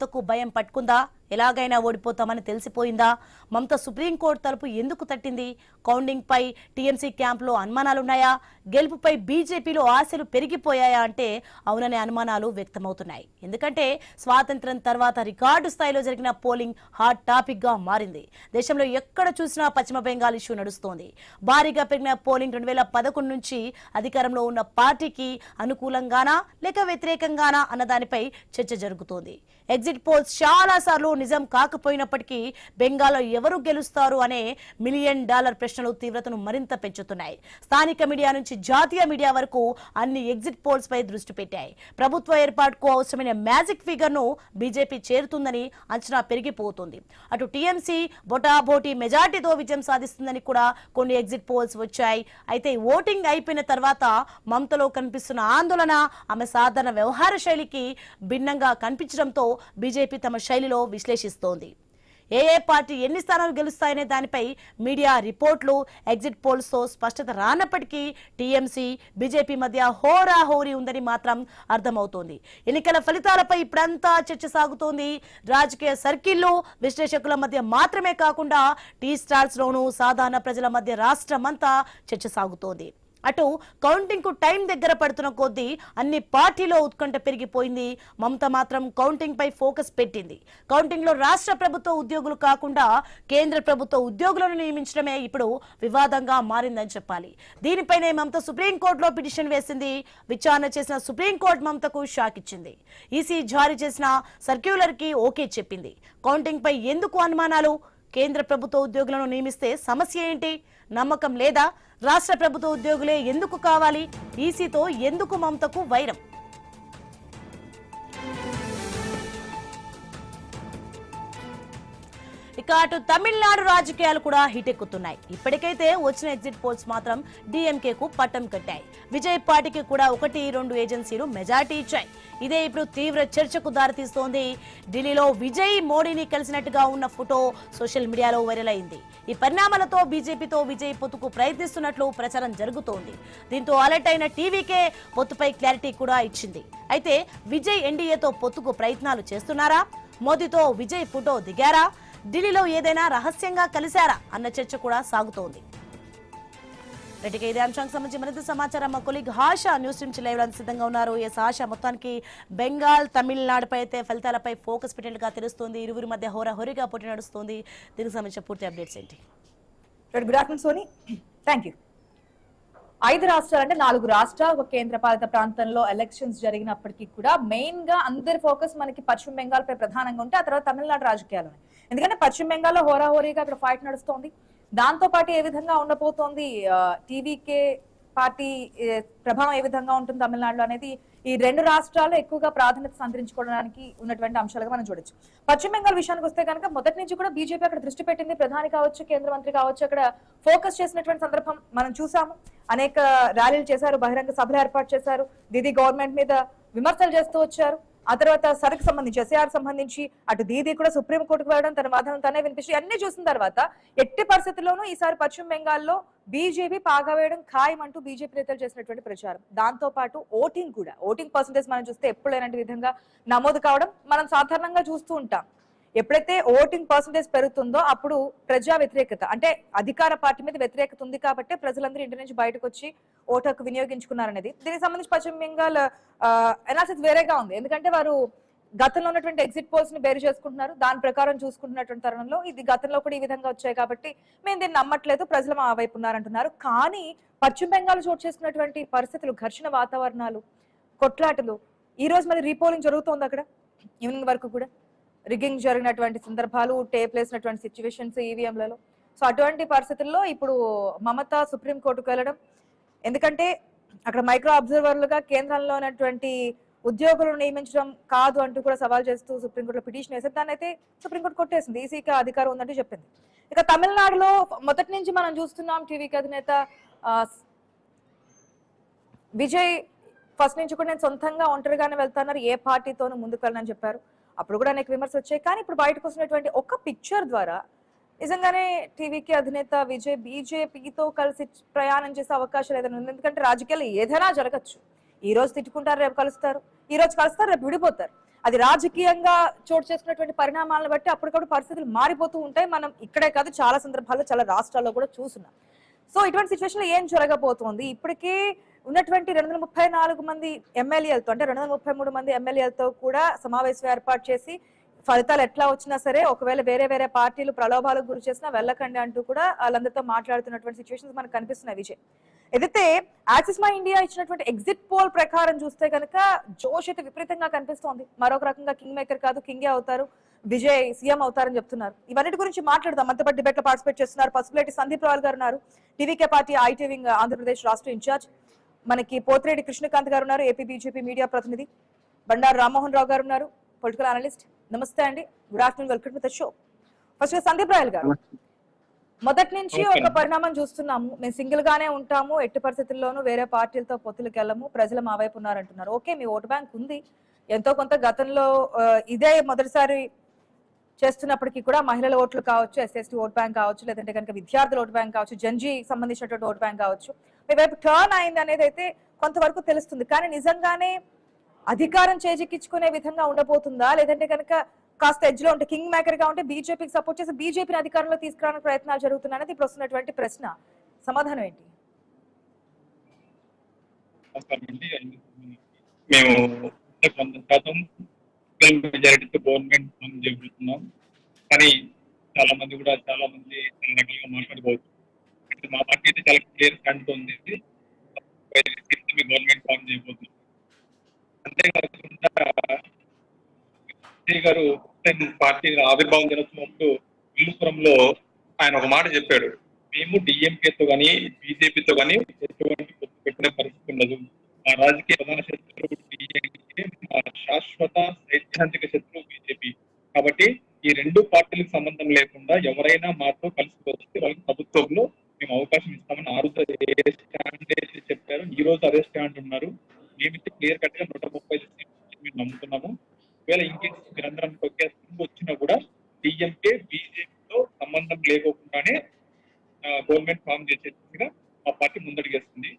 మమతకు భయం పట్టుకుందా? ఎలాగైనా ఓడిపోతామని తెలిసిపోయిందా? మమత సుప్రీంకోర్టు తలుపు ఎందుకు తట్టింది? కౌంటింగ్ పై టీఎంసీ క్యాంపులో అనుమానాలున్నాయా? గెలుపుపై బీజేపీలో ఆశలు పెరిగిపోయాయా అంటే అవుననే అనుమానాలు వ్యక్తమవుతున్నాయి. ఎందుకంటే స్వాతంత్ర్యం తర్వాత రికార్డు స్థాయిలో జరిగిన పోలింగ్ హాట్ టాపిక్ గా మారింది. దేశంలో ఎక్కడ చూసినా పశ్చిమ బెంగాల్ ఇష్యూ నడుస్తోంది. భారీగా పెరిగిన పోలింగ్ 2011 నుంచి అధికారంలో ఉన్న పార్టీకి అనుకూలంగానా లేక వ్యతిరేకంగానా అన్న దానిపై చర్చ జరుగుతోంది. ఎగ్జిట్ పోల్స్ చాలా సార్లు నిజం కాకపోయినప్పటికీ బెంగాల్లో ఎవరు గెలుస్తారు అనే $1 మిలియన్ ప్రశ్నలు తీవ్రతను మరింత పెంచుతున్నాయి. స్థానిక మీడియా నుంచి జాతీయ మీడియా వరకు అన్ని ఎగ్జిట్ పోల్స్ పై దృష్టి పెట్టాయి. ప్రభుత్వ ఏర్పాటుకు అవసరమైన మ్యాజిక్ ఫిగర్ ను బీజేపీ చేరుతుందని అంచనా పెరిగిపోతుంది. అటు టీఎంసీ బొటాబోటీ మెజార్టీతో విజయం సాధిస్తుందని కూడా కొన్ని ఎగ్జిట్ పోల్స్ వచ్చాయి. అయితే ఓటింగ్ అయిపోయిన తర్వాత మమతలో కనిపిస్తున్న ఆందోళన ఆమె సాధారణ వ్యవహార శైలికి భిన్నంగా కనిపించడంతో బీజేపీ తమ శైలిలో విశ్లేషిస్తోంది. ఏ పార్టీ ఎన్ని స్థానాలు గెలుస్తాయనే దానిపై మీడియా రిపోర్ట్లు ఎగ్జిట్ పోల్స్ తో స్పష్టత రానప్పటికీ టీఎంసీ బీజేపీ మధ్య హోరాహోరీ ఉందని మాత్రం అర్థమవుతోంది. ఎన్నికల ఫలితాలపై ఇప్పుడంతా చర్చ సాగుతోంది. రాజకీయ సర్కిల్లో విశ్లేషకుల మధ్య మాత్రమే కాకుండా టీ స్టాల్స్ లోనూ సాధారణ ప్రజల మధ్య రాష్ట్రమంతా చర్చ సాగుతోంది. అటు కౌంటింగ్ కు టైం దగ్గర పడుతున్న కొద్దీ అన్ని పార్టీలో ఉత్కంఠ పెరిగిపోయింది. మమత మాత్రం కౌంటింగ్ పై ఫోకస్ పెట్టింది. కౌంటింగ్ లో రాష్ట్ర ప్రభుత్వ ఉద్యోగులు కాకుండా కేంద్ర ప్రభుత్వ ఉద్యోగులను నియమించడమే ఇప్పుడు వివాదంగా మారిందని చెప్పాలి. దీనిపైనే మమత సుప్రీంకోర్టులో పిటిషన్ వేసింది. విచారణ చేసిన సుప్రీంకోర్టు మమతకు షాక్ ఇచ్చింది. ఈసీ జారీ చేసిన సర్క్యులర్ కి ఓకే చెప్పింది. కౌంటింగ్ పై ఎందుకు అనుమానాలు? కేంద్ర ప్రభుత్వ ఉద్యోగులను నియమిస్తే సమస్య ఏంటి? నమ్మకం లేదా? రాష్ట్ర ప్రభుత్వ ఉద్యోగులే ఎందుకు కావాలి? ఈసీతో ఎందుకు మమతకు వైరం? ఇక అటు తమిళనాడు రాజకీయాలు కూడా హిట్ ఎక్కుతున్నాయి. ఇప్పటికైతే వచ్చిన ఎగ్జిట్ పోల్స్ మాత్రం డీఎంకేకు పట్టం కట్టాయి. విజయ్ పార్టీకి కూడా 1-2 ఏజెన్సీలు మెజార్టీ ఇచ్చాయి. ఇదే ఇప్పుడు తీవ్ర చర్చకు దారితీస్తోంది. ఢిల్లీలో విజయ్ మోడీని కలిసినట్టుగా ఉన్న ఫోటో సోషల్ మీడియాలో వైరల్ అయింది. ఈ పరిణామాలతో బీజేపీతో విజయ్ పొత్తుకు ప్రయత్నిస్తున్నట్లు ప్రచారం జరుగుతోంది. దీంతో అలర్ట్ అయిన టీవీకే పొత్తుపై క్లారిటీ కూడా ఇచ్చింది. అయితే విజయ్ ఎన్డీఏతో పొత్తుకు ప్రయత్నాలు చేస్తున్నారా? మోదీతో విజయ్ ఫోటో దిగారా? ఢిల్లీలో ఏదైనా రహస్యంగా కలిశారా అన్న చర్చ కూడా సాగుతోంది. రెడ్డికి ఇదే అంశానికి సంబంధించి మరింత సమాచారం మా కొలీగ్ ఆశా న్యూస్ నుంచి లైవ్ సిద్ధంగా ఉన్నారు. ఎస్ ఆశా, మొత్తానికి బెంగాల్ తమిళనాడుపై అయితే ఫలితాలపై ఫోకస్ పెట్టినట్టుగా తెలుస్తోంది. ఇరువురి మధ్య హోరాహోరీగా పోటీ నడుస్తోంది. దీనికి సంబంధించిన పూర్తి అప్డేట్స్ ఏంటి? Good afternoon Soni, thank you. 5 రాష్ట్రాలు అంటే 4 రాష్ట్రాలు ఒక కేంద్ర పాలిత ప్రాంతంలో ఎలక్షన్స్ జరిగినప్పటికీ కూడా మెయిన్ గా అందరి ఫోకస్ మనకి పశ్చిమ బెంగాల్ పై ప్రధానంగా ఉంటే ఆ తర్వాత తమిళనాడు రాజకీయాలు. ఎందుకంటే పశ్చిమ బెంగాల్లో హోరాహోరీగా అక్కడ ఫైట్ నడుస్తోంది. దాంతో పాటు ఏ విధంగా ఉండబోతోంది, టీవీకే పార్టీ ప్రభావం ఏ విధంగా ఉంటుంది తమిళనాడులో అనేది ఈ 2 రాష్ట్రాలు ఎక్కువగా ప్రాధాన్యత సంతరించుకోవడానికి ఉన్నటువంటి అంశాలుగా మనం చూడొచ్చు. పశ్చిమ బెంగాల్ విషయానికి వస్తే కనుక మొదటి నుంచి కూడా బీజేపీ అక్కడ దృష్టి పెట్టింది. ప్రధాని కావచ్చు, కేంద్ర మంత్రి కావచ్చు, అక్కడ ఫోకస్ చేసినటువంటి సందర్భం మనం చూసాము. అనేక ర్యాలీలు చేశారు, బహిరంగ సభలు ఏర్పాటు చేశారు, దీదీ గవర్నమెంట్ మీద విమర్శలు చేస్తూ వచ్చారు. ఆ తర్వాత సరికి సంబంధించి ఎస్ఐఆర్ సంబంధించి అటు దీదీ కూడా సుప్రీంకోర్టుకు వెళ్ళడం, తన వాదన తనే వినిపించి అన్ని చూసిన తర్వాత ఎట్టి పరిస్థితుల్లోనూ ఈసారి పశ్చిమ బెంగాల్లో బీజేపీ పాగా వేయడం ఖాయం అంటూ బీజేపీ నేతలు చేసినటువంటి ప్రచారం. దాంతో పాటు ఓటింగ్ కూడా, ఓటింగ్ పర్సెంటేజ్ మనం చూస్తే ఎప్పుడు లేనటువంటి విధంగా నమోదు కావడం మనం సాధారణంగా చూస్తూ ఉంటాం. ఎప్పుడైతే ఓటింగ్ పర్సెంటేజ్ పెరుగుతుందో అప్పుడు ప్రజా వ్యతిరేకత, అంటే అధికార పార్టీ మీద వ్యతిరేకత ఉంది కాబట్టి ప్రజలందరూ ఇంటి నుంచి బయటకు వచ్చి ఓటు హక్కు వినియోగించుకున్నారనేది. దీనికి సంబంధించి పశ్చిమ బెంగాల్ అనాలిసిస్ వేరేగా ఉంది. ఎందుకంటే వారు గతంలో ఉన్నటువంటి ఎగ్జిట్ పోల్స్ ని బేరు చేసుకుంటున్నారు. దాని ప్రకారం చూసుకుంటున్నటువంటి తరుణంలో ఇది గతంలో కూడా ఈ విధంగా వచ్చాయి కాబట్టి మేము దీన్ని నమ్మట్లేదు, ప్రజలు మా వైపు ఉన్నారంటున్నారు. కానీ పశ్చిమ బెంగాల్ చోటు చేసుకున్నటువంటి పరిస్థితులు, ఘర్షణ వాతావరణాలు, కొట్లాటలు, ఈ రోజు మరి రీపోలింగ్ జరుగుతోంది అక్కడ ఈవినింగ్ వరకు కూడా. రిగ్గింగ్ జరిగినటువంటి సందర్భాలు, టేప్ వేసినటువంటి సిచ్యువేషన్స్ ఈవీఎంలలో. సో అటువంటి పరిస్థితుల్లో ఇప్పుడు మమత సుప్రీంకోర్టుకు వెళ్ళడం, ఎందుకంటే అక్కడ మైక్రో అబ్జర్వర్లుగా కేంద్రంలో ఉన్నటువంటి ఉద్యోగులను నియమించడం కాదు అంటూ కూడా సవాల్ చేస్తూ సుప్రీంకోర్టులో పిటిషన్ వేసింది. దాన్ని అయితే సుప్రీంకోర్టు కొట్టేసింది, ఈసీకి అధికారం ఉందంటూ చెప్పింది. ఇక తమిళనాడులో మొదటి నుంచి మనం చూస్తున్నాం, టీవీకి అధినేత విజయ్ ఫస్ట్ నుంచి కూడా నేను సొంతంగా ఒంటరిగానే వెళ్తాను, ఏ పార్టీతోనూ ముందుకు వెళ్ళనని చెప్పారు. అప్పుడు కూడా అనేక విమర్శలు వచ్చాయి. కానీ ఇప్పుడు బయటకు వస్తున్నటువంటి ఒక పిక్చర్ ద్వారా నిజంగానే టీవీకి అధినేత విజయ్ బీజేపీతో కలిసి ప్రయాణం చేసే అవకాశాలు ఏదైనా ఉంది. ఎందుకంటే రాజకీయాలు ఏదైనా జరగచ్చు. ఈ రోజు తిట్టుకుంటారు, రేపు కలుస్తారు, ఈ రోజు కలుస్తారు, రేపు విడిపోతారు. అది రాజకీయంగా చోటు చేసుకున్నటువంటి పరిణామాలను బట్టి అప్పటికప్పుడు పరిస్థితులు మారిపోతూ ఉంటాయి. మనం ఇక్కడే కాదు, చాలా సందర్భాల్లో చాలా రాష్ట్రాల్లో కూడా చూస్తున్నాం. సో ఇటువంటి సిచ్యువేషన్ లో ఏం జరగబోతోంది? ఇప్పటికే ఉన్నటువంటి 234 మంది ఎమ్మెల్యేలతో, అంటే 233 మంది ఎమ్మెల్యేలతో కూడా సమావేశం ఏర్పాటు చేసి ఫలితాలు ఎట్లా వచ్చినా సరే, ఒకవేళ వేరే వేరే పార్టీలు ప్రలోభాలకు గురి చేసినా వెళ్ళకండి అంటూ కూడా వాళ్ళందరితో మాట్లాడుతున్నటువంటి సిచ్యువేషన్స్ మనకు కనిపిస్తున్నాయి. విజయ్, ఏదైతే యాక్సిస్ మై ఇండియా ఇచ్చినటువంటి ఎగ్జిట్ పోల్ ప్రకారం చూస్తే కనుక జోష్ అయితే విపరీతంగా కనిపిస్తోంది. మరొక రకంగా కింగ్ మేకర్ కాదు, కింగే అవుతారు, విజయ్ సీఎం అవుతారని చెప్తున్నారు. ఇవన్నిటి గురించి మాట్లాడదాం. మనతో పాటు డిబేట్ లో పార్టిసిపేట్ చేస్తున్నారు పసుపులేటి సందీప్ రావు గారు ఉన్నారు, TVK party IT wing Andhra Pradesh రాష్ట్ర ఇన్ఛార్జ్. మనకి పోతిరెడ్డి కృష్ణకాంత్ గారు ఉన్నారు, ఏపీ బీజేపీ మీడియా ప్రతినిధి. బండారు రామ్మోహన్ రావు గారు ఉన్నారు, పొలిటికల్ అనలిస్ట్. నమస్తే అండి, good afternoon, welcome to the show. First Sandeep royal గారు, మొదటి నుంచి ఒక పరిణామం చూస్తున్నాము. మేము సింగిల్ గానే ఉంటాము, ఎట్టి పరిస్థితుల్లోనూ వేరే పార్టీలతో పొత్తులకు వెళ్ళము, ప్రజలు మా వైపు ఉన్నారంటున్నారు. ఓకే, మీ ఓటు బ్యాంక్ ఉంది, ఎంతో కొంత గతంలో ఇదే మొదటిసారి చేస్తున్నప్పటికీ కూడా మహిళల ఓట్లు కావచ్చు, ఎస్ఎస్టీ ఓట్ బ్యాంక్ కావచ్చు, లేదంటే కనుక విద్యార్థుల ఓట్ బ్యాంక్ కావచ్చు, జంజీ సంబంధించినటువంటి ఓట్ బ్యాంక్ కావచ్చు, మీ వైపు టర్న్ అయింది అనేది అయితే కొంతవరకు తెలుస్తుంది. కానీ నిజంగానే అధికారం చేజిక్కించుకునే విధంగా ఉండబోతుందా, లేదంటే కనుక కాస్త ఎడ్జ్ లో ఉంటే కింగ్ మేకర్ గా ఉంటే బీజేపీకి సపోర్ట్ చేసి బీజేపీని అధికారంలో తీసుకురావడానికి ప్రయత్నాలు జరుగుతున్నాయనేది ఇప్పుడు వస్తున్నటువంటి ప్రశ్న. సమాధానం ఏంటి? మేము 100% మెజారిటీతో గవర్నమెంట్ ఫామ్ చేయబోతున్నాం. కానీ చాలా మంది చాలా రకాలుగా మాట్లాడుకోవచ్చు. అంటే మా పార్టీ అయితే చాలా క్లియర్ స్టాండ్ ఉంది, గవర్నమెంట్ ఫామ్ చేయబోతున్నాం. అంతేకాకుండా విజయ్ గారు పార్టీ ఆవిర్భావం దినోత్సవంలో విల్లుపురంలో ఆయన ఒక మాట చెప్పాడు, మేము డిఎంకేతో కానీ బీజేపీతో కానీ ఎటువంటి పొత్తు పెట్టిన పరిస్థితి ఉండదు, మా రాజకీయ ప్రధాన శత్రువు డిఎంకే, మా శాశ్వత సైద్ధాంతిక శత్రువు బీజేపీ. కాబట్టి ఈ రెండు పార్టీలకు సంబంధం లేకుండా ఎవరైనా మాతో కలిసి వస్తే వాళ్ళకి ప్రభుత్వంలో మేము అవకాశం ఇస్తామని ఆ రోజు స్టాండ్ చెప్పారు. ఈ రోజు అదే స్టాండ్ ఉన్నారు. మేమైతే క్లియర్ కట్ గా 130 సీట్లు మేము నమ్ముతున్నాము. ఒకవేళ ఇంకేం మీరందరం వచ్చినా కూడా డిఎంకే బీజేపీతో సంబంధం లేకోకుండానే గవర్నమెంట్ ఫామ్ చేసేట్టుగా మా పార్టీ ముందడుగేస్తుంది.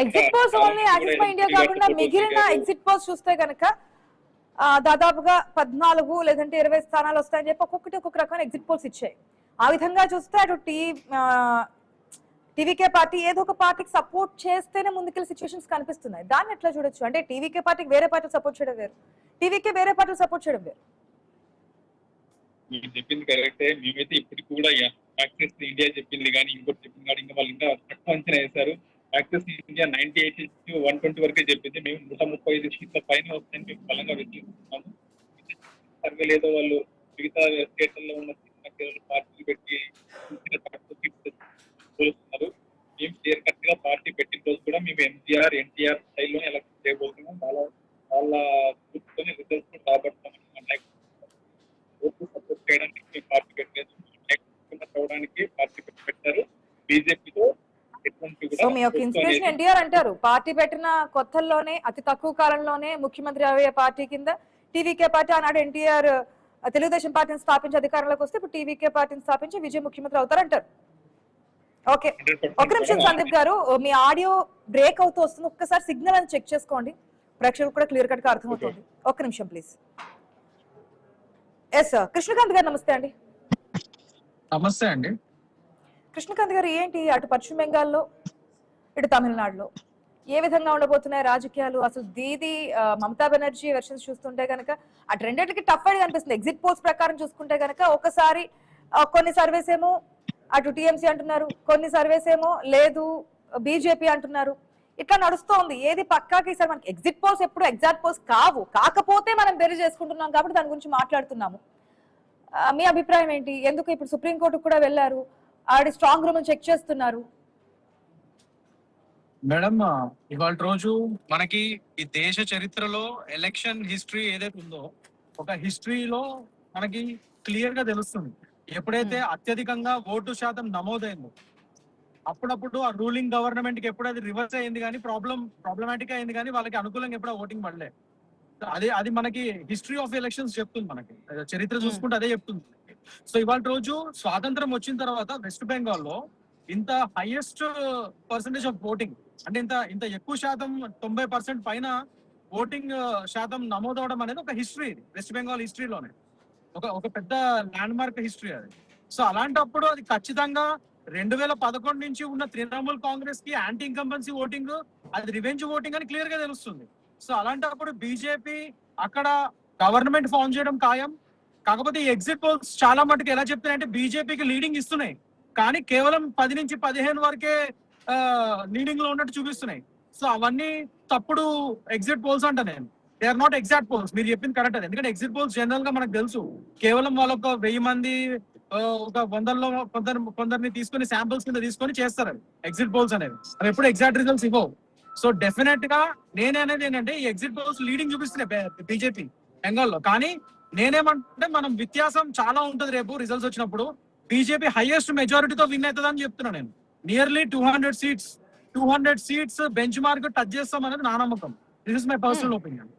Exit polls only Axis My India కాకుండా మిగిలిన ఎగ్జిట్ పోల్స్ చూస్తే కనుక దాదాపుగా 14 లేదంటే 20 స్థానాలు వస్తాయని చెప్పి ఒక్కొక్కటి ఒక్కొక్క రకమైన ఎగ్జిట్ పోల్స్ ఇచ్చాయి. ఆ విధంగా చూస్తే అటు టీవీకే పార్టీ ఏదో ఒక పార్టీకి సపోర్ట్ చేస్తేనే ముందుకెళ్ళి సిచ్యువేషన్స్ కనిపిస్తున్నాయి. దాన్ని ఎట్లా చూడొచ్చు? అంటే టీవీకే పార్టీకి వేరే పార్టీ సపోర్ట్ చేయడం వేరు, టీవీకే వేరే పార్టీ సపోర్ట్ చేయడం వేరు. మీరు చెప్పింది కరెక్టే. మేమైతే ఇప్పటికి కూడా యాక్సెస్ ఇండియా చెప్పింది కానీ ఇంకోటి చెప్పింది కానీ ఇంకా వాళ్ళు ఇంకా తక్కువ అంచనా వేశారు. యాక్సెస్ ఇండియా 98 నుంచి 120 వరకే చెప్పింది. మేము 135 సీట్ల పైన వస్తాయని మేము బలంగా వెతుకుతున్నాము. సర్వేలు ఏదో వాళ్ళు మిగతా స్టేట్లలో ఉన్న పార్టీలు పెట్టి పోలుస్తున్నారు. మేము క్లియర్ కట్ గా పార్టీ పెట్టిన రోజు కూడా మేము ఎంజీఆర్ ఎన్టీఆర్ స్థాయిలోనే ఎలక్షన్ చేయబోతున్నాం. వాళ్ళ గ్రూప్తోనే రిజల్ట్స్ కూడా రాబడతామని ఓట్లు సపోర్ట్ చేయడానికి మేము పార్టీ పెట్టలేదు, చదవడానికి పార్టీ పెట్టారు. బీజేపీతో సో మీ యొక్క ఇన్స్పిరేషన్ ఎన్టీఆర్ అంటారు. పార్టీ పెట్టిన కొత్తల్లోనే అతి తక్కువ కాలంలోనే ముఖ్యమంత్రి అయ్యే పార్టీ కింద టీవీకే పార్టీ, ఆనాడు ఎన్టీఆర్ తెలుగుదేశం పార్టీని స్థాపించి అధికారంలోకి వస్తే ఇప్పుడు టీవీకే పార్టీని స్థాపించి విజయ్ ముఖ్యమంత్రి అవుతారంటారు. ఓకే, ఒక నిమిషం సందీప్ గారు, మీ ఆడియో బ్రేక్ అవుతూ వస్తుంది, ఒక్కసారి సిగ్నల్ అని చెక్ చేసుకోండి, ప్రేక్షకులకు కూడా క్లియర్ కట్ గా అర్థమవుతుంది. ఒక్క నిమిషం ప్లీజ్. ఎస్ సార్, కృష్ణకాంత్ గారు నమస్తే అండి. నమస్తే అండి. కృష్ణకాంత్ గారు, ఏంటి అటు పశ్చిమ బెంగాల్లో ఇటు తమిళనాడులో ఏ విధంగా ఉండబోతున్నాయి రాజకీయాలు? అసలు దీది మమతా బెనర్జీ వెర్షన్స్ చూస్తుంటే కనుక అటు రెండింటికి టఫ్ అని కనిపిస్తుంది. ఎగ్జిట్ పోల్స్ ప్రకారం చూసుకుంటే కనుక ఒకసారి కొన్ని సర్వేస్ ఏమో అటు టీఎంసీ అంటున్నారు, కొన్ని సర్వేస్ ఏమో లేదు బీజేపీ అంటున్నారు. ఇట్లా నడుస్తోంది. ఏది పక్కాకి సార్ మనకి ఎగ్జిట్ పోల్స్ ఎప్పుడు ఎగ్జాక్ట్ పోల్స్ కావు, కాకపోతే మనం బెరీ చేసుకుంటున్నాం కాబట్టి దాని గురించి మాట్లాడుతున్నాము. మీ అభిప్రాయం ఏంటి? ఎందుకు ఇప్పుడు సుప్రీంకోర్టుకు కూడా వెళ్ళారు, ఆడి స్ట్రాంగ్ రూమ్ చెక్ చేస్తున్నారు? మేడం, ఇవాళ రోజు మనకి ఈ దేశ చరిత్రలో ఎలక్షన్ హిస్టరీ ఏదైతే ఉందో ఒక హిస్టరీలో మనకి క్లియర్ గా తెలుస్తుంది. ఎప్పుడైతే అత్యధికంగా ఓటు శాతం నమోదైందో అప్పుడప్పుడు ఆ రూలింగ్ గవర్నమెంట్ కి ఎప్పుడు అది రివర్స్ అయింది కానీ ప్రాబ్లమాటిక్ అయింది కానీ వాళ్ళకి అనుకూలంగా ఎప్పుడు ఓటింగ్ పడలే. అది మనకి హిస్టరీ ఆఫ్ ఎలక్షన్స్ చెప్తుంది, మనకి చరిత్ర చూసుకుంటే అదే చెప్తుంది. సో ఇవాళ రోజు స్వాతంత్రం వచ్చిన తర్వాత వెస్ట్ బెంగాల్ లో ఇంత హైయెస్ట్ పర్సంటేజ్ ఆఫ్ ఓటింగ్, అంటే ఇంత ఎక్కువ శాతం 90% పైన ఓటింగ్ శాతం నమోదవడం అనేది ఒక హిస్టరీ, వెస్ట్ బెంగాల్ హిస్టరీలోనే ఒక పెద్ద ల్యాండ్ మార్క్ హిస్టరీ అది. సో అలాంటప్పుడు అది ఖచ్చితంగా 2011 నుంచి ఉన్న తృణమూల్ కాంగ్రెస్ కి యాంటీ ఇన్కంబెన్సీ ఓటింగ్, అది రివెంజ్ ఓటింగ్ అని క్లియర్ గా తెలుస్తుంది. సో అలాంటప్పుడు బీజేపీ అక్కడ గవర్నమెంట్ ఫామ్ చేయడం ఖాయం. కాకపోతే ఈ ఎగ్జిట్ పోల్స్ చాలా మటుకు ఎలా చెప్తున్నాయంటే బీజేపీకి లీడింగ్ ఇస్తున్నాయి, కానీ కేవలం 10 నుంచి 15 వరకే లీడింగ్ లో ఉన్నట్టు చూపిస్తున్నాయి. సో అవన్నీ తప్పుడు ఎగ్జిట్ పోల్స్ అంట నేను. They are not exact polls. మీరు చెప్పింది కరెక్ట్ అది. ఎందుకంటే ఎగ్జిట్ పోల్స్ జనరల్ గా మనకు తెలుసు, కేవలం వాళ్ళొక 1000 మంది ఒక 100లో కొందరిని తీసుకొని శాంపుల్స్ కింద తీసుకొని చేస్తారు ఎగ్జిట్ పోల్స్ అనేవి. అవి ఎప్పుడు ఎగ్జాక్ట్ రిజల్ట్స్ ఇవ్వవు. సో డెఫినెట్ గా నేనేది ఏంటంటే ఈ ఎగ్జిట్ పోల్స్ లీడింగ్ చూపిస్తున్నాయి బీజేపీ బెంగాల్లో. కానీ నేనేమంటే మనం వ్యత్యాసం చాలా ఉంటుంది రేపు రిజల్ట్స్ వచ్చినప్పుడు. బీజేపీ హైయెస్ట్ మెజారిటీతో విన్ అవుతుందని చెప్తున్నా నేను. Nearly 200 seats bench mark touch చేస్తాం అనేది నా నమ్మకం. This is my personal opinion.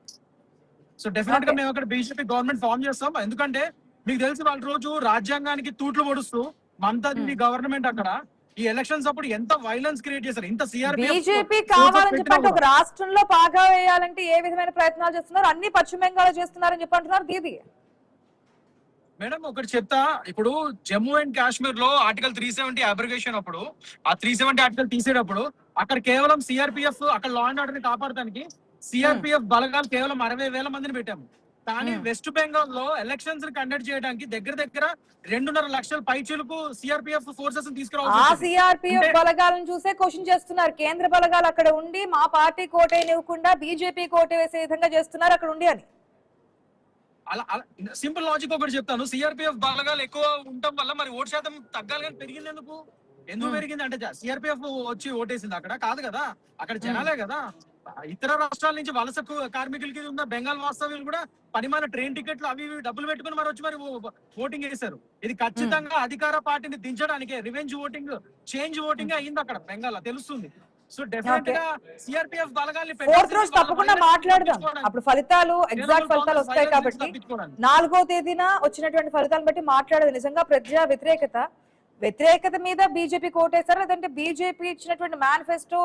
So definite గా మేము అక్కడ బీజేపీ గవర్నమెంట్ ఫామ్ చేస్తాం. ఎందుకంటే మీకు తెలిసి వాళ్ళ రోజు రాజ్యాంగానికి తూట్లు పొడుస్తూ మమతా గవర్నమెంట్ అక్కడ ఈ ఎలక్షన్స్ అప్పుడు ఎంత వైలెన్స్ క్రియేట్ చేశారు. ఇంత బీజేపీ కావాలని చెప్పంటే ఒక రాష్ట్రంలో పాగా వేయాలంటే ఏ విధమైన ప్రయత్నాలు చేస్తున్నారు, అన్ని పశ్చిమ బెంగాల్ చేస్తున్నారని చెప్పి అంటున్నారు. దీది మేడం ఒకటి చెప్తా, ఇప్పుడు జమ్మూ అండ్ కాశ్మీర్ లో ఆర్టికల్ 370 అబ్రిగేషన్ అప్పుడు, ఆ 370 ఆర్టికల్ తీసేటప్పుడు అక్కడ కేవలం సిఆర్పిఎఫ్, అక్కడ లా అండ్ ఆర్డర్ ని కాపాడటానికి సిఆర్పిఎఫ్ బలగాలు కేవలం 60,000 మందిని పెట్టాము. కానీ వెస్ట్ బెంగాల్ లో ఎలక్షన్స్ కండక్ట్ చేయడానికి దగ్గర 2.5 లక్షల పైచీలకు సిఆర్పిఎఫ్ ఫోర్సెస్ తీసుకురావాలి. సిఆర్పిఎఫ్ బలగాలను చూసే క్వశ్చన్ చేస్తున్నారు. కేంద్ర బలగాలు అక్కడ ఉండి మా పార్టీ కోటేనివ్వకుండా బీజేపీ కోట వేసే విధంగా చేస్తున్నారు అక్కడ ఉండి అని. అలా సింపుల్ లాజిక్ ఒకటి చెప్తాను. సిఆర్పిఎఫ్ బలగాలు ఎక్కువ ఉండటం వల్ల మరి ఓటు శాతం తగ్గాలి, కానీ పెరిగింది ఎందుకు పెరిగింది అంటే సిఆర్పిఎఫ్ వచ్చి ఓటేసింది అక్కడ కాదు కదా, అక్కడ జనాలే కదా. ఇతర రాష్ట్రాల నుంచి వలస కార్మికులకి ఉన్న బెంగాల్ వాస్తవ్యులు కూడా పనిమాన ట్రైన్ టికెట్లు అవి డబ్బులు పెట్టుకుని మరి వచ్చి మరి ఓటింగ్ వేశారు. ఇది ఖచ్చితంగా అధికార పార్టీని దించడానికే రివెంజ్ ఓటింగ్, చేంజ్ ఓటింగ్ అయింది అక్కడ బెంగాల్ తెలుస్తుంది. సో డెఫినెట్ గా సిఆర్పిఎఫ్ బలగాల్ని ఫోర్త్ రోజు తప్పకుండా మాట్లాడదాం. అప్పుడు ఫలితాలు ఎగ్జాక్ట్ ఫలితాలు వస్తాయి కాబట్టి 4వ తేదీన వచ్చినటువంటి ఫలితాలను బట్టి మాట్లాడదు. నిజంగా ప్రజా వ్యతిరేకత మీద బీజేపీ కోటేశారు, లేదంటే బీజేపీ ఇచ్చినటువంటి మేనిఫెస్టో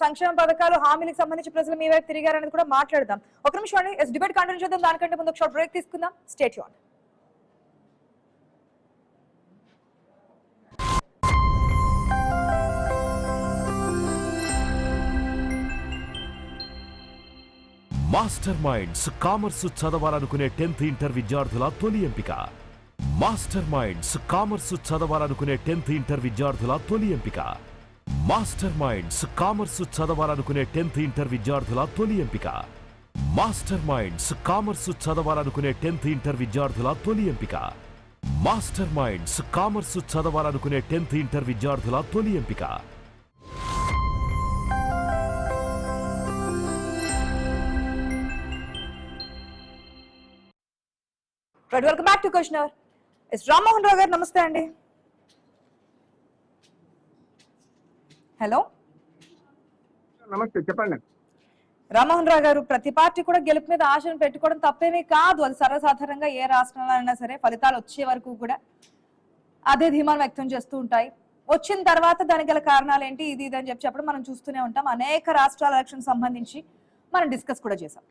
సంక్షేమ పథకాలు హామీలకు సంబంధించి ప్రజలు మీ వైపు తిరిగారనేది కూడా మాట్లాడదాం. ఒక నిమిషం అండి, డిబేట్ కంటిన్యూ చేద్దాం. దానికంటే ముందు ఒక షార్ట్ బ్రేక్ తీసుకుందాం. Stay tuned. Master minds commerce చదవాలనుకునే 10th ఇంటర్ విద్యార్థుల తొలి ఎంపిక. మాస్టర్ మైండ్స్ కామర్స్ చదవాలనుకునే 10th ఇంటర్ విద్యార్థుల తొలి ఎంపిక. మాస్టర్ మైండ్స్ కామర్స్ చదవాలనుకునే 10th ఇంటర్ విద్యార్థుల తొలి ఎంపిక. మాస్టర్ మైండ్స్ కామర్స్ చదవాలనుకునే 10th ఇంటర్ విద్యార్థుల తొలి ఎంపిక. మాస్టర్ మైండ్స్ కామర్స్ చదవాలనుకునే 10th ఇంటర్ విద్యార్థుల తొలి ఎంపిక. Welcome back to question hour. S Rammohan Rao గారు నమస్తే అండి. హలో నమస్తే, చెప్పండి. రామ్మోహన్ రావు గారు, ప్రతి పార్టీ కూడా గెలుపు మీద ఆశను పెట్టుకోవడం తప్పేమీ కాదు. అది సర్వసాధారణంగా ఏ రాష్ట్రంలో అయినా సరే ఫలితాలు వచ్చే వరకు కూడా అదే ధీమాను వ్యక్తం చేస్తూ ఉంటాయి. వచ్చిన తర్వాత దానికి గల కారణాలు ఏంటి ఇది అని చెప్పి మనం చూస్తూనే ఉంటాం. అనేక రాష్ట్రాల ఎలక్షన్ సంబంధించి మనం డిస్కస్ కూడా చేసాం.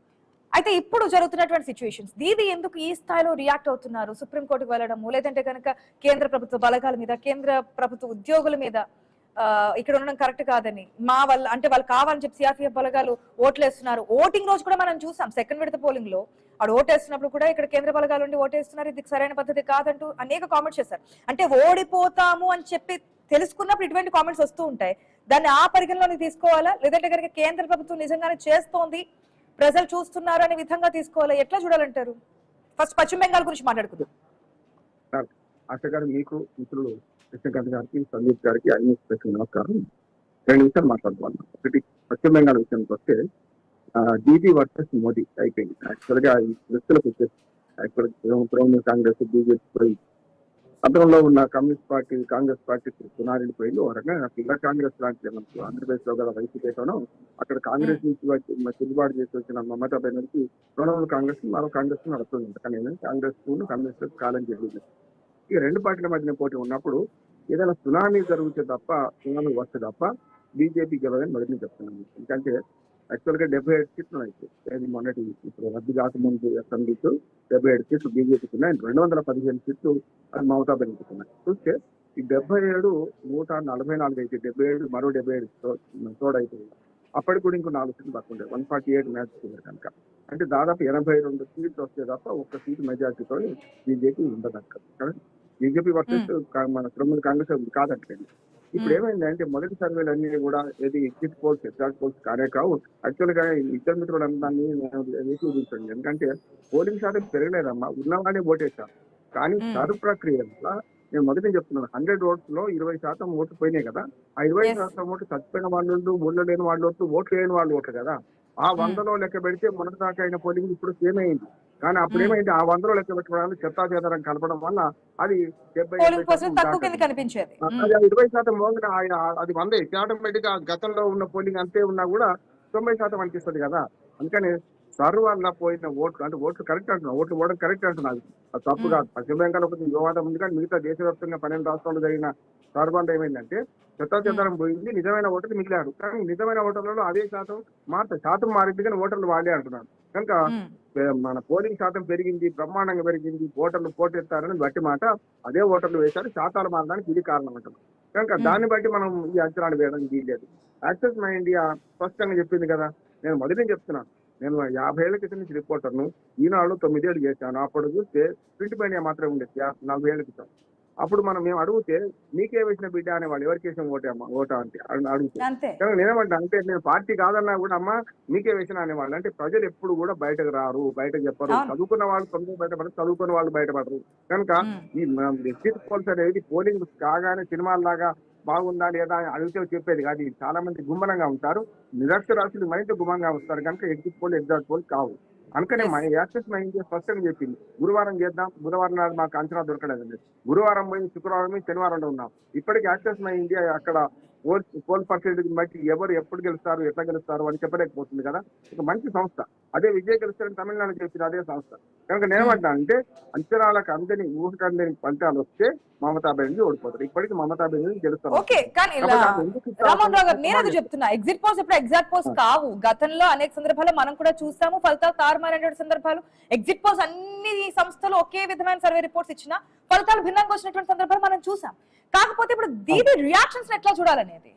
అయితే ఇప్పుడు జరుగుతున్నటువంటి సిచ్యువేషన్స్ దీది ఎందుకు ఈ స్థాయిలో రియాక్ట్ అవుతున్నారు? సుప్రీంకోర్టుకు వెళ్ళడము, లేదంటే కనుక కేంద్ర ప్రభుత్వ బలగాల మీద, కేంద్ర ప్రభుత్వ ఉద్యోగుల మీద ఇక్కడ ఉండడం కరెక్ట్ కాదని మా వల్ల అంటే వాళ్ళు కావాలని చెప్పి సిఆర్పిఎఫ్ బలగాలు ఓట్లేస్తున్నారు. ఓటింగ్ రోజు కూడా మనం చూసాం, సెకండ్ విడత పోలింగ్ లో ఆడు ఓటేస్తున్నప్పుడు కూడా ఇక్కడ కేంద్ర బలగాలు ఉండి ఓటేస్తున్నారు, ఇది సరైన పద్ధతి కాదంటూ అనేక కామెంట్స్ చేశారు. అంటే ఓడిపోతాము అని చెప్పి తెలుసుకున్నప్పుడు ఇటువంటి కామెంట్స్ వస్తూ ఉంటాయి. దాన్ని ఆ పరిగణలోకి తీసుకోవాలా, లేదంటే కనుక కేంద్ర ప్రభుత్వం నిజంగానే చేస్తోంది, ప్రజలు చూస్తున్నారు అనే విధంగా తీసుకోవాలా, ఎట్లా చూడాలంటారు? ఫస్ట్ పశ్చిమ బెంగాల్ గురించి మాట్లాడుకుందాం. ఆశ గారు, మీకు మిత్రులు కృష్ణకాంత్ గారికి, సందీప్ గారికి అన్ని నమస్కారం. 2 నిమిషాలు మాట్లాడుకోవాలి. ఒకటి, పశ్చిమ బెంగాల్ విషయానికి వస్తే డీపీ వర్సెస్ మోదీ అయిపోయింది. యాక్చువల్ గా ఈ వ్యక్తులకు వచ్చేసి తృణమూల్ కాంగ్రెస్, బీజేపీ గతంలో ఉన్న కమ్యూనిస్ట్ పార్టీ, కాంగ్రెస్ పార్టీ పునారిపోయింది. ఒక రకంగా పిల్ల కాంగ్రెస్ లాంటి మనకు ఆంధ్రప్రదేశ్ లో గల వైసీపీతోనో అక్కడ కాంగ్రెస్ నుంచి తిరుగుబాటు చేసి వచ్చిన మమతా బెనర్జీ తృణమూల్ కాంగ్రెస్ మరో కాంగ్రెస్ నడుస్తుంది. కానీ కాంగ్రెస్ కమ్యూనిస్ట్ కాలం జరిగింది. ఈ 2 పార్టీల మధ్యన పోటీ ఉన్నప్పుడు ఏదైనా సునామీ జరిగితే తప్ప, సునామీ వస్తే తప్ప బీజేపీ గెలవని మొదటి చెప్తున్నాను. ఎందుకంటే యాక్చువల్ గా 77 సీట్లు ఉన్నాయి. మొన్నటి ఇప్పుడు రద్దు కాకముందు అసెంబ్లీస్ 77 సీట్లు బీజేపీకి ఉన్నాయి, 215 సీట్లు అది మమతా బెనర్జీకి ఉన్నాయి. చూస్తే ఈ 77 144 అయితే 77 మరో 77 తోడైతుంది. అప్పటికి కూడా ఇంకో 4 సీట్లు తక్కువ 148 మ్యాచ్ కనుక అంటే దాదాపు 82 సీట్లు వస్తే తప్ప ఒక్క సీటు మెజార్టీతో బీజేపీ ఉండదు అక్కడ. బీజేపీ వర్సెస్ మన తృణమూల్ కాంగ్రెస్ కాదంటే ఇప్పుడు ఏమైందంటే మొదటి సర్వేలు అన్ని కూడా ఏది ఎగ్జిట్ పోల్స్ ఎగ్జాక్ట్ పోల్స్ కానే కావు. యాక్చువల్ గా ఇద్దరు మిత్రులందరినీ చూపించండి, ఎందుకంటే పోలింగ్ శాతం పెరగలేదమ్మా, ఉన్నవాడే ఓటేశారు. కానీ సరు ప్రక్రియ నేను మొదటి చెప్తున్నాను, 100 ఓట్స్ లో 20% ఓట్లు పోయినాయి కదా. ఆ 20% ఓట్లు చచ్చిపోయిన వాళ్ళు, ఊళ్ళో లేని వాళ్ళు ఓట్లు లేని వాళ్ళు ఓట్లు కదా. ఆ 100లో లెక్క పెడితే మొదటి దాకా అయిన పోలింగ్ ఇప్పుడు సేమ్ అయింది. కానీ అప్పుడు ఏమైంది, ఆ 100లో లెక్క పెట్టుకోవడానికి చెత్తా చెదరం కలపడం వల్ల అది 20% మోగిన ఆయన అది 100 ఆటోమేటిక్ గా గతంలో ఉన్న పోలింగ్ అంతే ఉన్నా కూడా 90% అనిపిస్తుంది కదా. అందుకని సర్వ్ వల్ల పోయిన ఓట్లు అంటే ఓట్లు కరెక్ట్ అంటున్నా, ఓట్లు పోవడం కరెక్ట్ అంటున్నది, అది తప్పు కాదు. పశ్చిమ బెంగాల్ ఒక వివాదం ఉంది, కానీ మిగతా దేశవ్యాప్తంగా 12 రాష్ట్రాల్లో జరిగిన సర్వ్ వల్ల ఏమైందంటే చెత్తా చెదరం పోయింది, నిజమైన ఓటర్లు మిగిలారు. కానీ నిజమైన ఓటర్లలో అదే శాతం మారింది, కానీ ఓటర్లు వాళ్ళే అంటున్నారు. కనుక మన పోలింగ్ శాతం పెరిగింది, బ్రహ్మాండంగా పెరిగింది, ఓటర్లు పోటెత్తారని బట్టి మాట అదే ఓటర్లు వేశారు, శాతాలు మారడానికి ఇది కారణం అంటున్నారు. కనుక దాన్ని బట్టి మనం ఈ అంచనాలు వేయడానికి వీల్లేదు. యాక్సెస్ మై ఇండియా స్పష్టంగా చెప్పింది కదా. నేను మొదటి చెప్తున్నాను, నేను 50 ఏళ్ల క్రితం నుంచి రిపోర్టర్ను, ఈనాడు 9 ఏళ్ళు చేశాను. అప్పుడు చూస్తే ప్రింట్ మీడియా మాత్రమే ఉండేది 40 ఏళ్ల క్రితం. అప్పుడు మేము అడిగితే మీకే వేసిన బిడ్డ అనే వాళ్ళు, ఎవరికి వేసిన ఓటా అంటే అడిగితే, కానీ నేనేమంటా అంటే నేను పార్టీ కాదన్నా కూడా అమ్మ మీకే వేసిన అనేవాళ్ళు. అంటే ప్రజలు ఎప్పుడు కూడా బయటకు రారు, బయటకు చెప్పరు. చదువుకున్న వాళ్ళు కొందరు బయటపడరు, చదువుకున్న వాళ్ళు బయటపడరు. కనుక ఈ ఎగ్జిట్ పోల్స్ అనేది పోలింగ్ కాగానే సినిమాల్లాగా బాగుందా లేదా అని అడిగితే చెప్పేది కాదు. చాలా మంది గుమ్మనంగా ఉంటారు, నిరక్షరాస్యులు మరింత గుమ్మంగా వస్తారు. కనుక ఎగ్జిట్ పోల్ ఎగ్జాక్ట్ పోల్ కావు. అందుకనే యాక్సెస్ మై ఇండియా స్పష్టంగా చెప్పింది, గురువారం చేద్దాం, బుధవారం నాడు మాకు అంచనా దొరకలేదండి. గురువారం పోయి శుక్రవారం శనివారం ఉన్నాం. ఇప్పటికీ యాక్సెస్ మై ఇండియా అక్కడ పోల్ పర్సెంటేజ్ బట్టి ఎవరు ఎప్పుడు గెలుస్తారు, ఎట్లా గెలుస్తారు అని చెప్పలేకపోతుంది కదా. ఒక మంచి సంస్థ, అదే విజయ్ గెలుస్తారని తమిళనాడు చెప్పిన అదే సంస్థ. కనుక నేనేమంటా అంటే అంచనాలకు అందని ఊహకు అందని ఫలితాలు వస్తే మమతా బెనర్జీ ఓడిపోతారు. ఇప్పటికీ మమతా బెనర్జీ గెలుస్తారు. నేను చెప్తున్నా ఎగ్జిట్ పోల్స్ ఇప్పుడు ఎగ్జాక్ట్ పోల్స్ కావు. గతంలో అనేక సందర్భాల్లో మనం కూడా చూసాము, ఫలితాలు తారుమారైన సందర్భాలు. ఎగ్జిట్ పోల్స్ అన్ని సంస్థలు ఒకే విధమైన సర్వే రిపోర్ట్స్ ఇచ్చినా ఫలితాలు భిన్నంగా వచ్చినటువంటి సందర్భాలు మనం చూసాం. కాకపోతే ఇప్పుడు దీని రియాక్షన్స్ ఎట్లా చూడాలనేది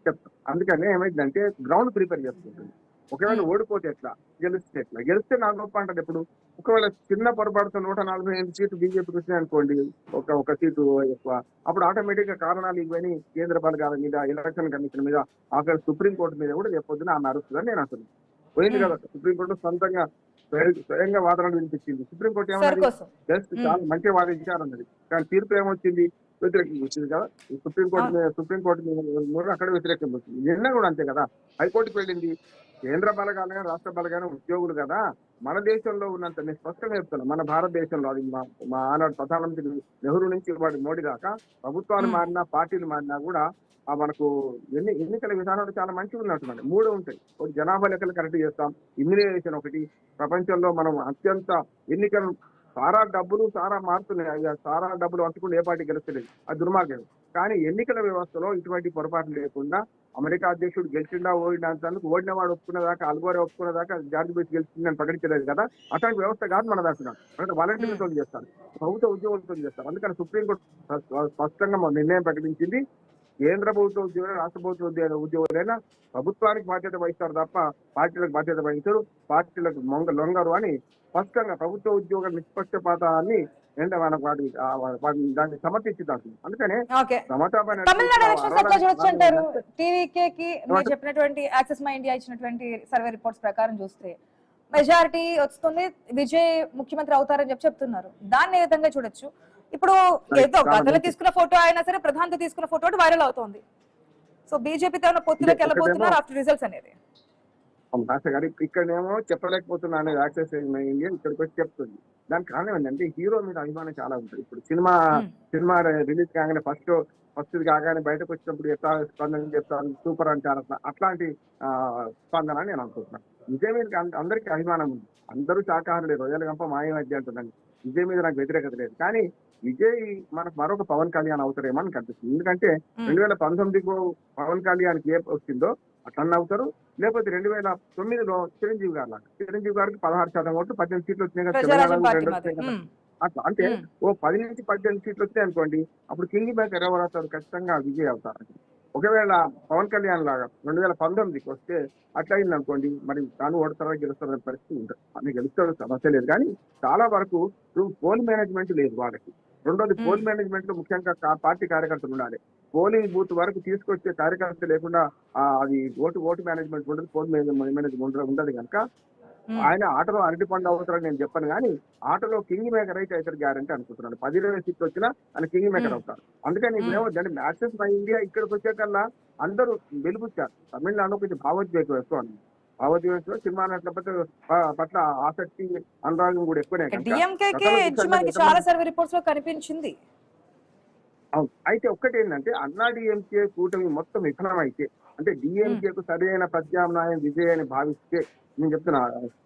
చెప్తాం. అందుకని ఏమైందంటే గ్రౌండ్ ప్రిపేర్ చేసుకుంటుంది. ఒకవేళ ఓడిపోతే ఎట్లా, గెలిస్తే ఎట్లా. గెలిస్తే నాకు గొప్ప అంటారు. ఇప్పుడు ఒకవేళ చిన్న పొరపాటుతో 148 సీట్లు బీజేపీకి వచ్చినాయి అనుకోండి, ఒక సీటు ఎక్కువ, అప్పుడు ఆటోమేటిక్ గా కారణాలు ఇవన్నీ కేంద్ర బలగాల మీద, ఎలక్షన్ కమిషన్ మీద, ఆఖరి సుప్రీంకోర్టు మీద కూడా రేపొద్దున ఆమె అరుస్తుందని నేను అసలు పోయింది కదా. సుప్రీంకోర్టు సొంతంగా స్వయంగా వాదనలు వినిపించింది. సుప్రీంకోర్టు ఏమన్నది, జస్ట్ చాలా మంచిగా వాదించారు అన్నది. కానీ తీర్పు ఏమొచ్చింది, వ్యతిరేకంగా వచ్చింది కదా. సుప్రీంకోర్టు అక్కడ వ్యతిరేకంగా వచ్చింది. నిన్న కూడా అంతే కదా, హైకోర్టుకు వెళ్ళింది. కేంద్ర బలగాలైనా రాష్ట్ర బలగానే ఉద్యోగులు కదా. మన దేశంలో ఉన్నంత నేను స్పష్టంగా చెప్తాను, మన భారతదేశంలో అది మా ఆనాడు ప్రధానమంత్రి నెహ్రూ నుంచి వాడి మోడీ దాకా ప్రభుత్వాలు మారినా పార్టీలు మారినా కూడా మనకు ఎన్నికల విధానాలు చాలా మంచిగా ఉన్నట్టున్నాయి. 3 ఉంటాయి. ఒకటి జనాభా లెక్కలు కరెక్ట్ చేస్తాం, ఇమ్యునైజేషన్ ఒకటి. ప్రపంచంలో మనం అత్యంత ఎన్నికలు సారా మారుతున్నాయి. సారా డబ్బులు అంటుకుంటే ఏ పార్టీ గెలుస్తలేదు, అది దుర్మార్గం. కానీ ఎన్నికల వ్యవస్థలో ఇటువంటి పొరపాట్లు లేకుండా అమెరికా అధ్యక్షుడు గెలిచిండా ఓడినందుకు ఓడిన వాడు ఒప్పుకునేదాకా, అల్గోరే ఒప్పుకునేదాకా జార్జ్ బుష్ గెలిచిందని ప్రకటించలేదు కదా. అట్లాంటి వ్యవస్థ కాదు మన దాచున్నాం. అంటే వాలంటీర్లతో చేస్తారు, ప్రభుత్వ ఉద్యోగులతో చేస్తారు. అందుకని సుప్రీంకోర్టు స్పష్టంగా నిర్ణయం ప్రకటించింది, కేంద్ర ప్రభుత్వ ఉద్యోగులు, రాష్ట్ర ప్రభుత్వ ఉద్యోగులైనా ప్రభుత్వానికి బాధ్యత వహిస్తారు తప్ప పార్టీలకు బాధ్యత వహించరు, పార్టీలకు లొంగరు అని స్పష్టంగా ప్రభుత్వ ఉద్యోగుల నిష్పక్షపాతాన్ని దాన్ని సమర్థించింది. అందుకనే చెప్పినటువంటి యాక్సెస్ మై ఇండియా ఇచ్చినటువంటి సర్వే రిపోర్ట్స్ ప్రకారం చూస్తే మెజారిటీ వస్తుంది, విజయ్ ముఖ్యమంత్రి అవుతారని చెప్తున్నారు. దాన్ని ఏ విధంగా చూడొచ్చు? ఇప్పుడు ఏదో గతంలో తీసుకున్న ఫోటో అయినా సరే ప్రధానితో తీసుకున్న ఫోటో వైరల్ అవుతోంది. సో బీజేపీతో ఉన్న పొత్తులోకి వెళ్ళబోతున్నారు ఆఫ్టర్ రిజల్ట్స్ అనేది. భాష గారు ఇక్కడేమో చెప్పలేకపోతున్నా అనేది యాక్సెస్ ఇండియా ఇక్కడికి వచ్చి చెప్తుంది. దానికి కారణం ఏంటంటే హీరో మీద అభిమానం చాలా ఉంటుంది. ఇప్పుడు సినిమా రిలీజ్ కాగానే ఫస్ట్ కాగానే బయటకు వచ్చినప్పుడు ఎట్లా స్పందన చెప్తాను, సూపర్ అంటారు, అట్లాంటి స్పందన అని నేను అనుకుంటున్నాను. విజయ్ మీద అందరికీ అభిమానం ఉంది. అందరూ శాఖాహారులే, రొయ్యల గంప మాయమధ్య అంటున్నాను. విజయ్ మీద నాకు వ్యతిరేకత లేదు. కానీ విజయ్ మనకు మరొక పవన్ కళ్యాణ్ అవుతారేమో అని కనిపిస్తుంది. ఎందుకంటే 2019 పవన్ కళ్యాణ్కి ఏ వచ్చిందో అట్లా అవుతారు. లేకపోతే 2009లో చిరంజీవి గారు లాగా, చిరంజీవి గారికి 16% ఓట్లు 18 సీట్లు వచ్చినాయి కదా, ప్రజారాజ్యం తెలంగాణలో పార్టీ 2 మాది. వచ్చినాయి కదా. అట్లా అంటే ఓ 10 నుంచి 18 సీట్లు వచ్చాయి అనుకోండి, అప్పుడు కింగ్ మేకర్ ఎవరు అవుతారు? ఖచ్చితంగా విజయ్ అవుతారు. ఒకవేళ పవన్ కళ్యాణ్ లాగా 2019కి వస్తే అట్లా అయింది అనుకోండి, మరి తాను ఓడతారా గెలుస్తారనే పరిస్థితి ఉంటుంది. అని గెలుస్తాడు సమస్య లేదు, కానీ చాలా వరకు పోల్ మేనేజ్మెంట్ లేదు వాళ్ళకి. రెండోది పోల్ మేనేజ్మెంట్ లో ముఖ్యంగా పార్టీ కార్యకర్తలు ఉండాలి. పోలింగ్ బూత్ వరకు తీసుకొచ్చే కార్యకర్త లేకుండా అది ఓటు మేనేజ్మెంట్ ఉండదు, పోల్ మేనేజ్మెంట్ ఉండదు కనుక ఆయన ఆటలో అరటిపండు అవుతారని నేను చెప్పను, కానీ ఆటలో కింగ్ మేకర్ అయితే అవుతారు గ్యారంటీ అనుకుంటున్నాను. 10-20 సీట్లు వచ్చినా ఆయన కింగ్ మేకర్ అవుతారు. అందుకని ఇప్పుడు ఏమవుతుందంటే మ్యాచెస్ బై ఇండియా ఇక్కడికి వచ్చేకల్లా అందరూ వెలుగుచ్చారు. తమిళనాడులో కొంచెం భావోద్వేగం ఎక్కువ ఉంది. భావోద్వేగంలో సినిమా నటుల పట్ల ఆసక్తి అనురాగం కూడా ఎక్కువనే కనుక డిఎంకేకే గతంలో ఎడ్జ్ చూసాం మనకి కదా, చాలా సర్వే రిపోర్ట్స్ లో కనిపించింది. అవును. అయితే ఒక్కటి ఏంటంటే అన్నా డిఎంకే కూటమి మొత్తం విఫలం అయితే, అంటే డిఎంకేకు సరైన ప్రత్యామ్నాయం విజయ్ అని భావిస్తే, నేను చెప్తున్నా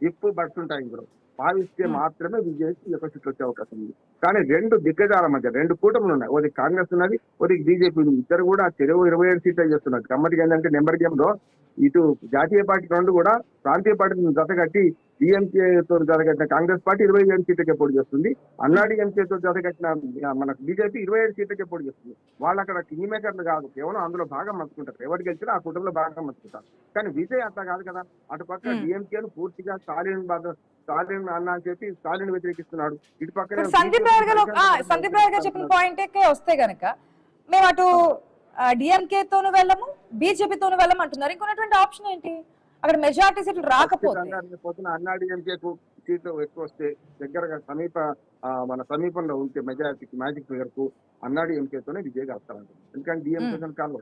ఎక్కువ బట్స్ ఉంటాయి ఇందులో, భావిస్తే మాత్రమే విజయ్కి ఎక్కువ సీట్లు వచ్చే అవకాశం ఉంది. కానీ 2 దిగ్గజాల మధ్య 2 కూటములు ఉన్నాయి. ఒకటి కాంగ్రెస్ ఉన్నది, ఒకటి బీజేపీ ఉంది. ఇద్దరు కూడా చెరువు 27 సీట్లు చేస్తున్నారు. గమ్మటిగా ఏంటంటే నెంబర్ గేమ్ లో ఇటు జాతీయ పార్టీ 2 కూడా ప్రాంతీయ పార్టీని జతగట్టి డిఎంకేతో జతగట్టిన కాంగ్రెస్ పార్టీ 27 సీట్లకే పోటీ చేస్తుంది. అన్నా డిఎంకేతో జతగట్టిన మన బీజేపీ 27 సీట్లకే పోటీ చేస్తుంది. వాళ్ళు అక్కడ కింగ్ మేకర్లు కాదు, కేవలం అందులో భాగం పంచుకుంటారు. ఎవరికి గెలిచినా ఆ కుటుంబంలో భాగం పంచుకుంటారు. కానీ విజయ్ అట్లా కాదు కదా. అటు పక్క డిఎంకేను పూర్తిగా స్టాలిన్ అన్న అని చెప్పి స్టాలిన్ వ్యతిరేకిస్తున్నాడు. ఇటు పక్కన సందీప్ రాయ్ గారు చెప్పిన పాయింట్ వస్తే గనక మేము అటు డిఎంకే తోను వెళ్ళము, బీజేపీతోను వెళ్ళము అంటున్నారు. ఇంకొన్నటువంటి ఆప్షన్ ఏంటి? అక్కడ మెజారిటీ సీట్లు రాకపోతే అన్నా డిఎంకేకు సీట్లు ఎక్కువ వస్తే దగ్గరగా మన సమీపంలో ఉంటే మెజారిటీకి మ్యాజిక్ ఫిగర్ కు అన్నా డిఎంకేతోనే విజయ్ వస్తారంట. ఎందుకంటే డిఎంకే కాదు,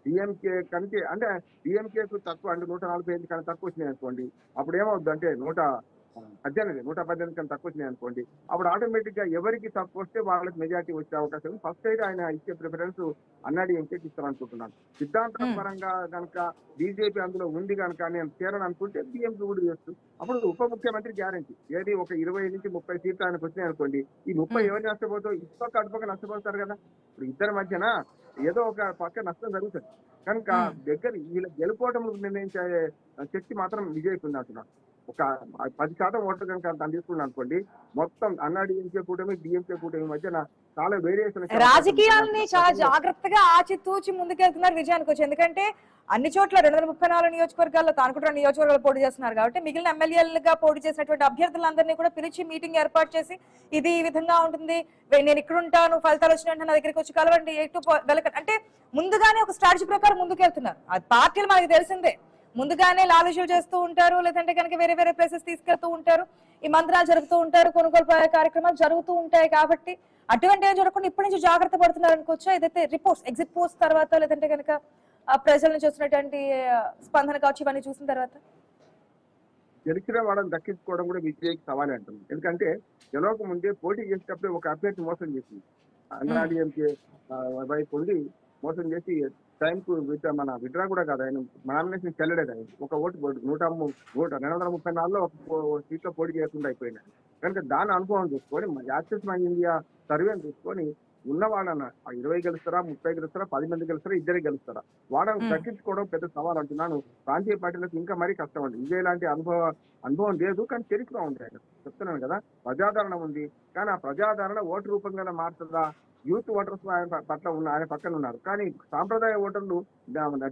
డిఎంకే కంటే అంటే డిఎంకేకు తక్కువ అంటే 145 కన్నా తక్కువ వచ్చినాయి అనుకోండి, అప్పుడు ఏమవుద్ది అంటే 118 కన్నా తక్కువ వచ్చినాయి అనుకోండి, అప్పుడు ఆటోమేటిక్ గా ఎవరికి తక్కువ వస్తే వాళ్ళకి మెజారిటీ వచ్చే అవకాశం ఉంది. ఫస్ట్ అయితే ఆయన ఇచ్చే ప్రిఫరెన్స్ అన్నా డిఎంకేకి ఇస్తారనుకుంటున్నాను. సిద్ధాంతపరంగా కనుక బీజేపీ అందులో ఉంది కనుక నేను చేరని అనుకుంటే డిఎంకే కూడా చేస్తూ అప్పుడు ఉప ముఖ్యమంత్రి గ్యారంటీ ఏది ఒక 20 నుంచి 30 సీట్లు ఆయనకు వచ్చినాయి అనుకోండి, ఈ 30 ఎవరు నష్టపోతావు? ఇసుక అటుపక్క నష్టపోతారు కదా. ఇప్పుడు ఇద్దరి మధ్యన ఏదో ఒక పక్క నష్టం జరుగుతుంది కనుక దగ్గర వీళ్ళ గెలుపోవటం నిర్ణయించే శక్తి మాత్రం విజయ్కి ఉంది అంటున్నాను. ఒక 10% ఓట్లు కనుక తను తీసుకున్నాను అనుకోండి, మొత్తం అన్నా డిఎంకే కూటమి డిఎంకే కూటమి మధ్యన చాలా వేరియేషన్. రాజకీయాలని చాలా జాగ్రత్తగా ఆచితూచి ముందుకెళ్తున్నారు విజయానికి వచ్చి. ఎందుకంటే అన్ని చోట్ల 234 నియోజకవర్గాల్లో తాను కూడా 2 నియోజకవర్గాలు పోటీ చేస్తున్నారు కాబట్టి మిగిలిన ఎమ్మెల్యేలుగా పోటీ చేసినటువంటి అభ్యర్థులందరినీ కూడా పిలిచి మీటింగ్ ఏర్పాటు చేసి ఇది ఈ విధంగా ఉంటుంది, నేను ఇక్కడ ఉంటాను, ఫలితాలు వచ్చినట్టు నా దగ్గరికి వచ్చి కలవండి, వెళ్ళకండి అంటే ముందుగానే ఒక స్ట్రాటజీ ప్రకారం ముందుకెళ్తున్నారు. అది పార్టీలు మనకి తెలిసిందే, ముందుగానే లాలుషులు చేస్తూ ఉంటారు, లేదంటే కనుక వేరే వేరే ప్లేసెస్ తీసుకెళ్తూ ఉంటారు, ఈ మంత్రాలు జరుగుతూ ఉంటారు, కొనుగోలు కార్యక్రమాలు జరుగుతూ ఉంటాయి. కాబట్టి అటువంటి ఏం జరగకుండా ఇప్పటి నుంచి జాగ్రత్త పడుతున్నారు అనుకోవచ్చా? ఏదైతే రిపోర్ట్స్ ఎగ్జిట్ పోస్ట్ తర్వాత లేదంటే కనుక ప్రజల నుంచి వచ్చినటువంటి స్పందన కావచ్చు ఇవన్నీ చూసిన తర్వాత గెలిచిన వాళ్ళని దక్కించుకోవడం కూడా విజయ్కి సవాలే అంటుంది. ఎందుకంటే గెలవక ముందే పోటీ చేసేటప్పుడే ఒక అభ్యర్థి మోసం చేసింది. అన్నా డిఎంకే వైపు ఉండి మోసం చేసి టైంకు మన విడ్రా కూడా కాదు, ఆయన నామినేషన్ చెల్లలేదు. ఆయన ఒక ఓటు 234లో సీట్లో పోటీ చేయకుండా అయిపోయినాయి. కనుక దాని అనుభవం చూసుకొని యాక్సెస్ మై ఇండియా సర్వేని చూసుకొని ఉన్న వాళ్ళన్న 20 గెలుస్తారా, 30 గెలుస్తారా, 10 మంది గెలుస్తారా, ఇద్దరే గెలుస్తారా, వాళ్ళని దక్కించుకోవడం పెద్ద సవాల్ అంటున్నాను. ప్రాంతీయ పార్టీలకు ఇంకా మరీ కష్టం అండి. విజయ్ లాంటి అనుభవం లేదు, కానీ చరిత్ర ఉంది. ఆయన చెప్తున్నాను కదా, ప్రజాదరణ ఉంది, కానీ ఆ ప్రజాదరణ ఓటు రూపంగా మారుతుందా? యూత్ ఓటర్స్ ఆయన పక్కన ఉన్నారు, కానీ సాంప్రదాయ ఓటర్లు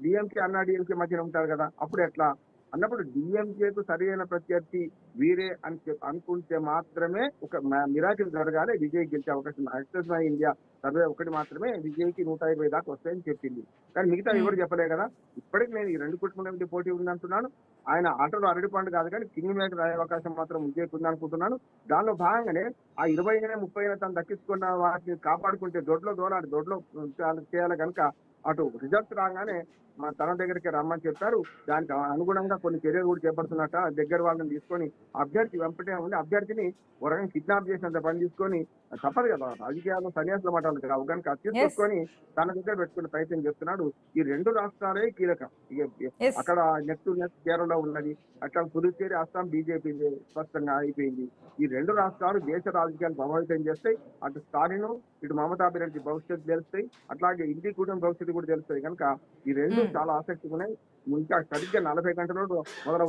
డిఎంకే అన్నా డిఎంకే మధ్యన ఉంటారు కదా. అప్పుడు ఎట్లా అన్నప్పుడు డిఎంకేకు సరైన ప్రత్యర్థి వీరే అని అనుకుంటే మాత్రమే ఒక మిరాకిల్ జరగాలి, విజయ్ గెలిచే అవకాశం. యాక్సెస్ మై ఇండియా సర్వే ఒకటి మాత్రమే విజయ్కి 120 దాకా వస్తాయని చెప్పింది, కానీ మిగతా ఎవరు చెప్పలే కదా. ఇప్పటికి నేను ఈ 2 కుటుంబాల మధ్య పోటీ ఉందంటున్నాను. ఆయన ఆటలో అరటి పండు కాదు, కానీ కింగ్ మేకర్ అయ్యే అవకాశం మాత్రం విజయ్కి ఉందనుకుంటున్నాను. దానిలో భాగంగానే ఆ 20-30 తను దక్కించుకున్న వాటిని కాపాడుకుంటే దొడ్లో చేయాలి కనుక అటు రిజల్ట్స్ రాగానే తన దగ్గరికి రమ్మని చెప్పారు. దానికి అనుగుణంగా కొన్ని చర్యలు కూడా చేపడుతున్నట్ట. దగ్గర వాళ్ళని తీసుకొని అభ్యర్థి వెంపటే ఉండి అభ్యర్థిని ఒక రకంగా కిడ్నాప్ చేసినంత పని తీసుకొని, తప్పదు కదా రాజకీయాల్లో సన్యాసుల మాటలు కావు కనుక తీసుకొని తన దగ్గర పెట్టుకునే ప్రయత్నం చేస్తున్నాడు. ఈ 2 రాష్ట్రాలే కీలకం. అక్కడ నెక్స్ట్ కేరళ ఉన్నది, అట్లా పుదుచ్చేరి అస్సాం బీజేపీ స్పష్టంగా అయిపోయింది. ఈ 2 రాష్ట్రాలు దేశ రాజకీయాలు ప్రభావితం చేస్తాయి. అటు స్టాలిన్ ఇటు మమతా బెనర్జీ భవిష్యత్తు తెలుస్తాయి, అట్లాగే ఇండి కుటుంబ భవిష్యత్తు అనేది కూడా తెలుస్తుంది కనుక ఈ రెండు చాలా ఆసక్తిగా ఉన్నాయి. ఇంకా సరిగ్గా 40 గంటలు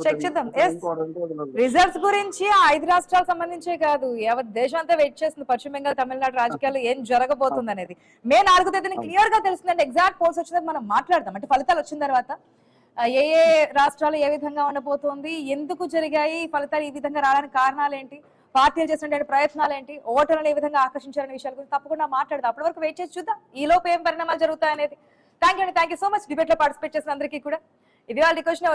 చెక్ చేద్దాం. మొదలవుతుంది. రిజల్ట్స్ గురించి ఆ 5 రాష్ట్రాలకు సంబంధించే కాదు, యావత్ దేశం అంతా వెయిట్ చేస్తుంది పశ్చిమ బెంగాల్ తమిళనాడు రాజకీయాల్లో ఏం జరగబోతుంది అనేది. మే 4వ తేదీన క్లియర్ గా తెలుస్తుందంటే ఎగ్జాక్ట్ పోల్స్ వచ్చిందని మనం మాట్లాడదాం. అంటే ఫలితాలు వచ్చిన తర్వాత ఏ ఏ రాష్ట్రాలు ఏ విధంగా ఉండబోతోంది, ఎందుకు జరిగాయి ఫలితాలు ఈ విధంగా రావడానికి కారణాలు ఏంటి, పార్టీలు చేస్తున్న ప్రయత్నాలు ఏంటి, ఓటర్లను ఏ విధంగా ఆకర్షించాలనే విషయాల గురించి తప్పకుండా మాట్లాడదాం. అప్పటి వరకు వెయిట్ చేసి చూద్దాం ఈ లోపు ఏం పరిణామాలు జరుగుతాయనేది. Thank you so much debate లో పార్టిసిపేట్ చేసిన అందరికీ కూడా. ఇది వాళ్ళ క్వశ్చన్.